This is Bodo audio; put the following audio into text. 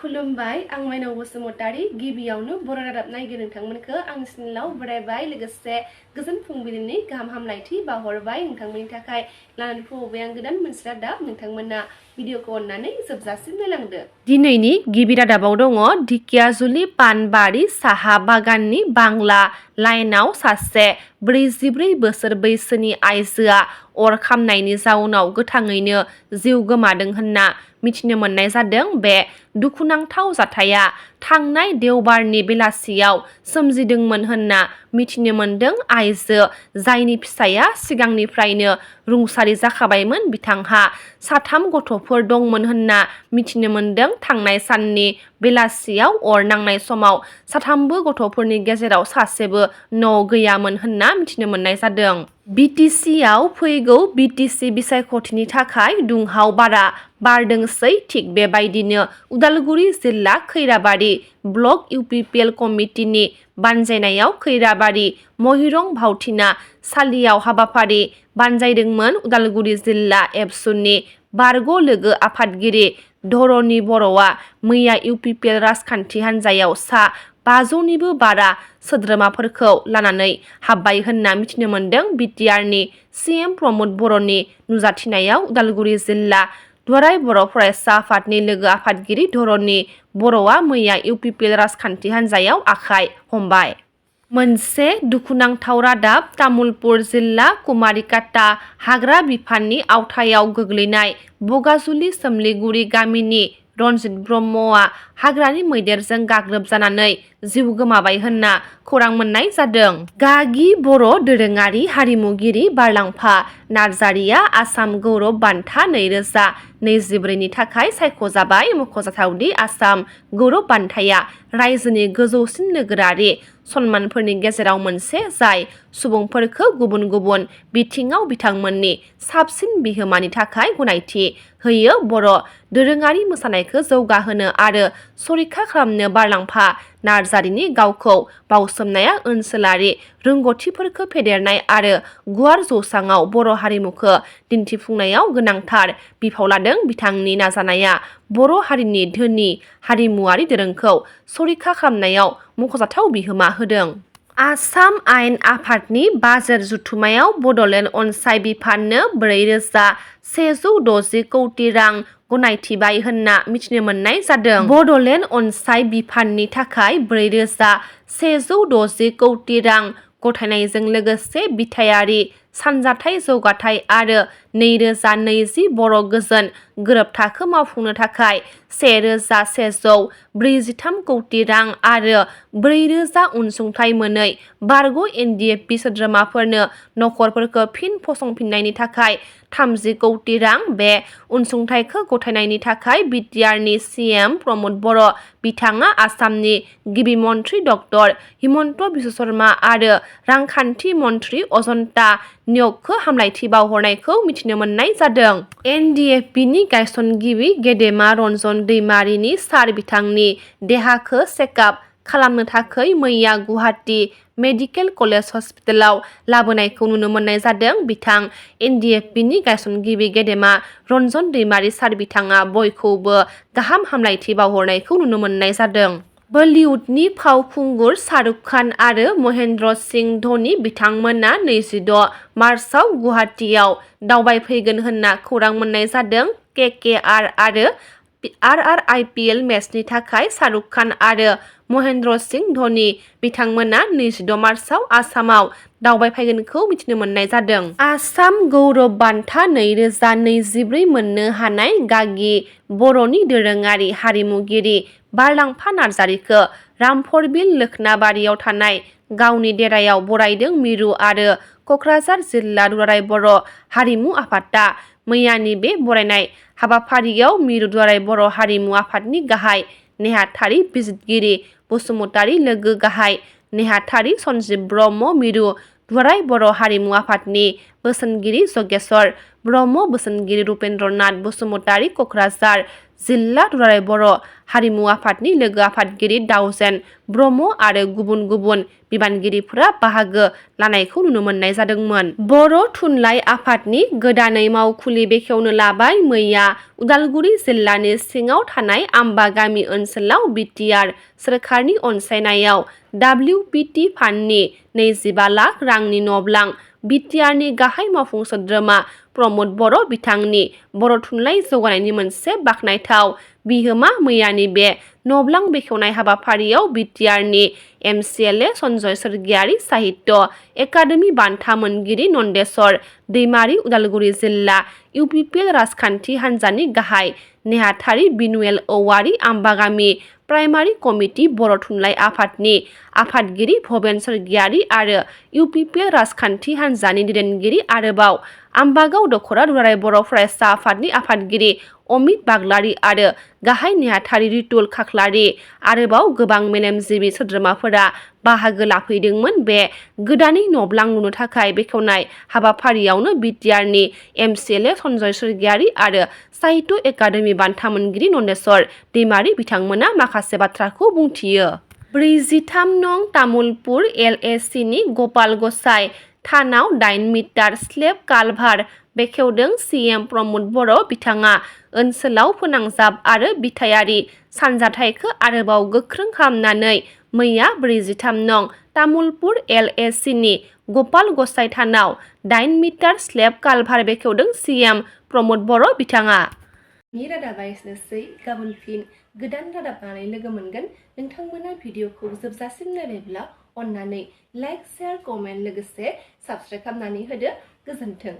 खुलुमबाय आं माइनाव बसुमतारी गिबियावनो बर'र नायगिर नोंथांमोनखौ आंनि चेनेलाव बरायबाय लोगोसे गोजोन फुंबिलिनि गाहाम हामलायथि बावहरबाय नोंथांमोननि थाखाय लानानै फैबाय आं गोदान मोनसे रादाब नोंथांमोना भिडिअखौ अननानै जोबजासिम नायलांदो। दिनैनि गिबि रादाबाव दङ ढेकियाजुलि पानबारि साहा बागाननि बांला लाइनआव सासे 44 बोसोर बैसोनि आइजोआ अर खामनायनि जाउनाव गोथाङैनो जिउ गोमादों होनना मिथिनो मोननाय जादों। बे दुखुनांथाव जाथाया थांनाय देवबारनि बेलासियाव सोमजिदोंमोन होनना मिथिनो मोनदों। आइजो जायनि फिसाया सिगांनिफ्रायनो रुंसारि जाखाबायमोन बिथांहा 3 गथ'फोर दंमोन होनना मिथिनो मोनदों। थांनाय साननि बेलासियाव अर नांनाय समाव 3 गथ'फोरनि गेजेराव सासेबो न' गैयामोन होनना मिथिनो मोननाय जादों। बिटिसिआव फैगौ बिटिसि बिसायख'थिनि थाखाय दुंहाव बारा बारदोंसै। थिग बेबायदिनो उदालगुरि जिल्ला खैराबारि ब्लक इउपिपिएल कमिटिनि बानजायनायाव खैराबारि महिरं भावथिना सालियाव हाबाफारि बानजायदोंमोन। उदालगुरि जिल्ला एबसुनि बारग' लोगो आफादगिरि धरनि बर'आ मैया इउपिपिएल राजखान्थि हान्जायाव सा 500निबो बारा सोद्रोमाफोरखौ लानानै हाबबाय होनना मिथिनो मोनदों। बिटिआरनि सिएम प्रमद बर'नि नुजाथिनायाव उदालगुरि जिल्ला दुलाराय बर' फरायसा आफादनि लोगो आफादगिरि धरनि बर'आ मैया इउपिपिएल राजखान्थि हान्जायाव आखाइ हमबाय। मोनसे दुखुनांथाव रादाब तामुलपुर जिल्ला कुमारिकाटा हाग्रा बिफाननि आवथायाव गोग्लैनाय बगाजुलि सोमलिगुरि गामिनि रनजित ब्रह्मआ हाग्रानि मैदेरजों गाग्लोबजानानै जिउ गोमाबाय होनना खौरां मोननाय जादों। गागि बर' दोरोङारि हारिमुगिरि बारलांफा नार्जारिया आसाम गौरब बान्था 2024नि थाखाय सायख'जाबाय। मख'जाथावदि आसाम गौरब बान्थाया रायजोनि गोजौसिन नोगोरारि सन्मानफोरनि गेजेराव मोनसे जाय सुबुंफोरखौ गुबुन गुबुन बिथिङाव बिथांमोननि साबसिन बिहोमानि थाखाय गनायथि होयो। बर' दोरोङारि मोसानायखौ जौगाहोनो आरो संरैखा खालामनो बारलांफा नार्जारिनि गावखौ बाउसोमनाया ओनसोलारि रोंग'थिफोरखौ फेदेरनाय आरो गुवार जौसाङाव बर' हारिमुखौ दिन्थिफुंनायाव गोनांथार बिफाव लादों। बिथांनि नाजानाया बर' हारिनि धोनि हारिमुआरि दोरोंखौ संरैखा खालामनायाव मख'जाथाव बिहोमा होदों। आसाम आयेन आफादनि बाजेट जथुम्मायाव बड'लेण्ड अनसाइ बिफाननो 4,160 कौटि रां गनायथिबाय होनना मिथिनो मोननाय जादों। बड'लेण्ड अनसाइ बिफाननि थाखाय 4,160 कौटि रां गथायनायजों लोगोसे बिथायारि सानजाथाइ जौगाथाय आरो 2020 बर' गोजोन गोरोबथाखौ मावफुंनो थाखाय 1,143 कौटि रां आरो 4,000 अनसुंथाइ मोनै बारग' एनडिएफबि सोद्रोमाफोरनो नखरफोरखौ फिन फसंफिननायनि थाखाय 30 कौटि रां। बे अनसुंथाइखौ गथायनायनि थाखाय बिटिआरनि सिएम प्रमद बर' बिथाङा आसामनि गिबि मन्थ्रि डक्टर हिमन्त बिश्व शर्मा आरो रांखान्थि मन्थ्रि अजन्ता नेउगखौ हामलायथि बावहरनायखौ मिथिनो मोननाय जादों। एनडिएफबिनि गायसनगिरि गेदेमा रन्जन दैमारिनि सार बिथांनि देहाखौ चेकआप खालामनो थाखाय मैया गुवाहाटी मेडिकेल कलेज हस्पिटालाव लाबोनायखौ नुनो मोननाय जादों। बिथां एनडिएफबिनि गायसनगिरि गेदेमा रन्जन दैमारि सार बिथाङा बयखौबो गाहाम हामलायथि बावहरनायखौ नुनो मोननाय जादों। बलिउडनि फावखुंगुर शाहरुख खान आरो महेन्द्र सिंह धोनी बिथांमोना 26 मार्चआव गुवाहाटीआव दावबायफैगोन होनना खौरां मोननाय जादों। केकेआर आरो आरआर आइपिएल मेचनि थाखाय शाहरुख खान आरो महेन्द्र सिंह धोनी बिथांमोना 26 मार्चआव आसामाव दावबायफैगोनखौ मिथिनो मोननाय जादों। आसाम गौरब बान्था 2024 मोननो हानाय गागि बर'नि दोरोङारि हारिमुगिरि बारलांफा नार्जारिखौ रामफरबिल लोखनाबारियाव थानाय गावनि देरायाव बरायदों। मिरु आरो क'क्राझार जिल्ला दुलाराय बर' हारिमु आफादा मैयानि बे बरायनाय हाबाफारियाव मिरु दुलाराय बर' हारिमु आफादनि गाहाय नेहाथारि बिजितगिरि बसुमतारी लोगो गाहाय नेहाथारि सन्जिब ब्रह्म, मिरु दुलाराय बर' हारिमु आफादनि बोसोनगिरि जगेश्वर ब्रह्म बोसोनगिरि रुपेन्द्रनाथ बसुमतारी क'क्राझार जिल्ला दुलाराय बर' हारिमु आफादनि लोगो आफादगिरि दाउजेन ब्रह्म आरो गुबुन गुबुन बिबानगिरिफोरा बाहागो लानायखौ नुनो मोननाय जादोंमोन। बर' थुनलाइ आफादनि गोदानै मावखुलि बेखेवनो लाबाय मैया उदालगुरि जिल्लानि सिङाव थानाय आम्बा गामि ओनसोलाव बिटिआर सोरखारनि अनसायनायाव WBT फान्डनि 25 लाख रांनि नब्लां बिटिआरनि गाहाय मावफुं सोद्रोमा प्रमद बर' बिथांनि बर' थुनलाइ जौगानायनि मोनसे बाखनायथाव बिहोमा मैयानि बे नब्लां बेखेवनाय हाबाफारियाव बिटिआरनि MCLA सन्जय सोरगियारि साहित्य एकाडेमि बान्था मोनगिरि नन्देस्वर दैमारि उदालगुरि जिल्ला UPPL राजखान्थि हान्जानि गाहाय नेहाथारि बिनुएल औवारि आम्बागामि प्राइमारि कमिटि बर' थुनलाइ आफादनि आफादगिरि भबेन सोरगियारि आरो UPPL राजखान्थि हान्जानि दैदेनगिरि आरोबाव आम्बागाव दख'रा दुलाराय बर' फरायसा आफादनि आफादगिरि अमित बाग्लारि आरो गाहाय नेहाथारि रितुल खाख्लारि आरोबाव गोबां मेलेमजिबि सोद्रोमाफोरा बाहागो लाफैदोंमोन। बे गोदानै नब्लां लुनो थाखाय बेखेवनाय हाबाफारियावनो बिटिआरनि MCLA सन्जय सोरगियारि आरो साहित्य एकाडेमि बान्था मोनगिरि नन्देस्वर दैमारि बिथांमोना माखासे बाथ्राखौ बुंथियो। 43 नं तामुलपुर LACनि गपाल गसाइ थानाव 8 मिटार स्लेब कालभार बेखेवदों CM प्रमद बर' बिथाङा ओनसोलाव फोनांजाब आरो बिथायारि सानजाथाइखौ आरोबाव गोख्रों खालामनानै मैया 43 नं तामुलपुर LACनि गपाल गसाइ थानाव 8 मिटार स्लेब कालभार बेखेवदों CM प्रमद बर' बिथाङा। नि रादाबा एसेनोसै गाबोन फिन गोदान रादाब लानानै लोगो मोनगोन। नोंथांमोना भिडिअखौ जोबजासिम नायब्ला अन्नानै लाइक शेयार कमेन्ट लोगोसे साबस्क्राइब खालामनानै होदो। गोजोन्थों।